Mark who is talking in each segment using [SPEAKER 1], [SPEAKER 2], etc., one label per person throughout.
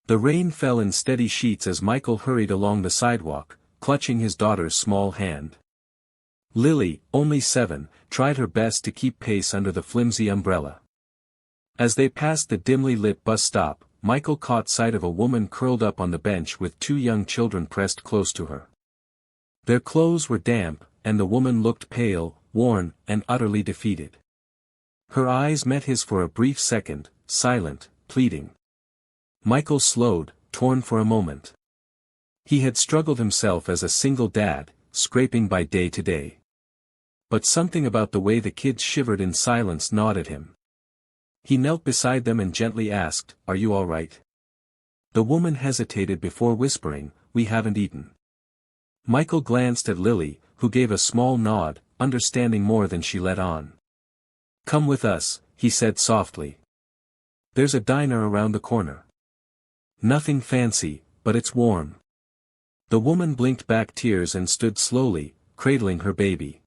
[SPEAKER 1] The rain fell in steady sheets as Michael hurried along the sidewalk, clutching his daughter's small hand. Lily, only 7, tried her best to keep pace under the flimsy umbrella. As they passed the dimly lit bus stop, Michael caught sight of a woman curled up on the bench with 2 young children pressed close to her. Their clothes were damp, and the woman looked pale, worn, and utterly defeated. Her eyes met his for a brief second, silent, pleading. Michael slowed, torn for a moment. He had struggled himself as a single dad, scraping by day to day. But something about the way the kids shivered in silence gnawed at him. He knelt beside them and gently asked, "Are you all right?" The woman hesitated before whispering, "We haven't eaten." Michael glanced at Lily, who gave a small nod, understanding more than she let on. "Come with us," he said softly. "There's a diner around the corner. Nothing fancy, but it's warm." The woman blinked back tears and stood slowly, cradling her baby.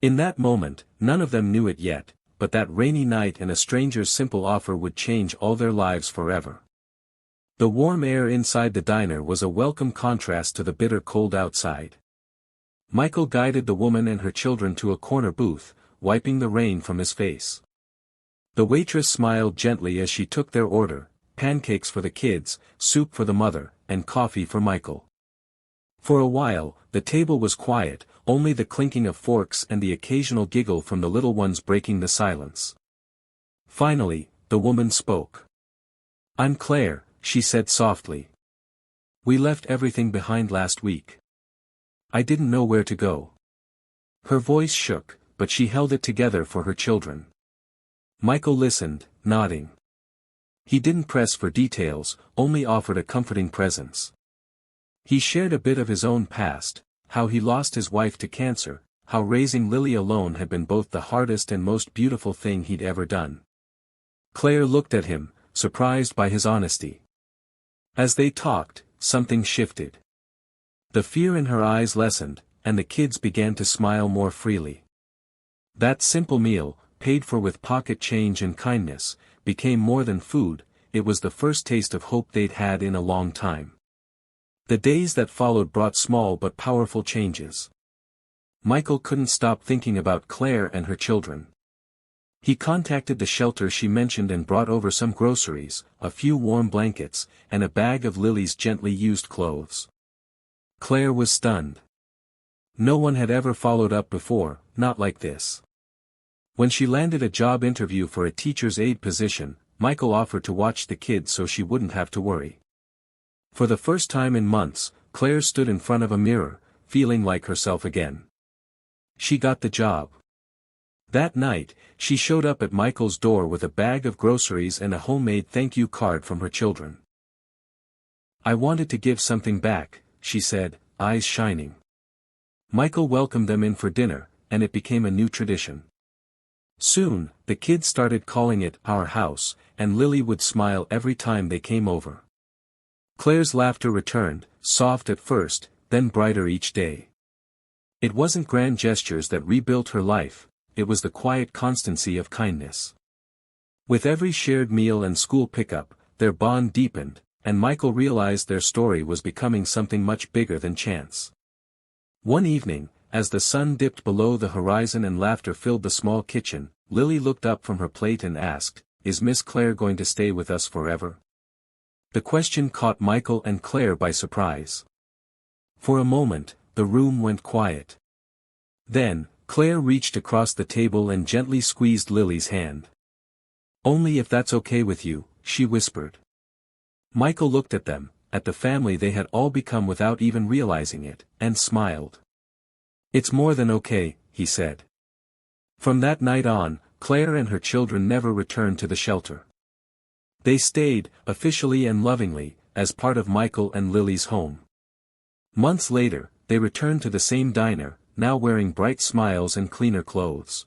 [SPEAKER 1] In that moment, none of them knew it yet, but that rainy night and a stranger's simple offer would change all their lives forever. The warm air inside the diner was a welcome contrast to the bitter cold outside. Michael guided the woman and her children to a corner booth, wiping the rain from his face. The waitress smiled gently as she took their order: pancakes for the kids, soup for the mother, and coffee for Michael. For a while, the table was quiet, only the clinking of forks and the occasional giggle from the little ones breaking the silence. Finally, the woman spoke. "I'm Claire," she said softly. "We left everything behind last week. I didn't know where to go." Her voice shook, but she held it together for her children. Michael listened, nodding. He didn't press for details, only offered a comforting presence. He shared a bit of his own past, how he lost his wife to cancer, how raising Lily alone had been both the hardest and most beautiful thing he'd ever done. Claire looked at him, surprised by his honesty. As they talked, something shifted. The fear in her eyes lessened, and the kids began to smile more freely. That simple meal, paid for with pocket change and kindness, became more than food. It was the first taste of hope they'd had in a long time. The days that followed brought small but powerful changes. Michael couldn't stop thinking about Claire and her children. He contacted the shelter she mentioned and brought over some groceries, a few warm blankets, and a bag of Lily's gently used clothes. Claire was stunned. No one had ever followed up before, not like this. When she landed a job interview for a teacher's aide position, Michael offered to watch the kids so she wouldn't have to worry. For the first time in months, Claire stood in front of a mirror, feeling like herself again. She got the job. That night, she showed up at Michael's door with a bag of groceries and a homemade thank you card from her children. "I wanted to give something back," she said, eyes shining. Michael welcomed them in for dinner, and it became a new tradition. Soon, the kids started calling it our house, and Lily would smile every time they came over. Claire's laughter returned, soft at first, then brighter each day. It wasn't grand gestures that rebuilt her life, it was the quiet constancy of kindness. With every shared meal and school pickup, their bond deepened, and Michael realized their story was becoming something much bigger than chance. One evening, as the sun dipped below the horizon and laughter filled the small kitchen, Lily looked up from her plate and asked, "Is Miss Claire going to stay with us forever?" The question caught Michael and Claire by surprise. For a moment, the room went quiet. Then, Claire reached across the table and gently squeezed Lily's hand. "Only if that's okay with you," she whispered. Michael looked at them, at the family they had all become without even realizing it, and smiled. "It's more than okay," he said. From that night on, Claire and her children never returned to the shelter. They stayed, officially and lovingly, as part of Michael and Lily's home. Months later, they returned to the same diner, now wearing bright smiles and cleaner clothes.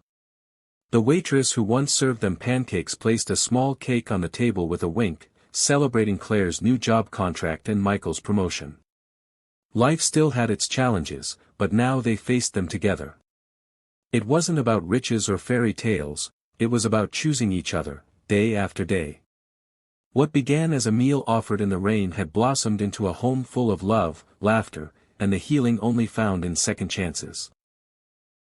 [SPEAKER 1] The waitress who once served them pancakes placed a small cake on the table with a wink, celebrating Claire's new job contract and Michael's promotion. Life still had its challenges, but now they faced them together. It wasn't about riches or fairy tales, it was about choosing each other, day after day. What began as a meal offered in the rain had blossomed into a home full of love, laughter, and the healing only found in second chances.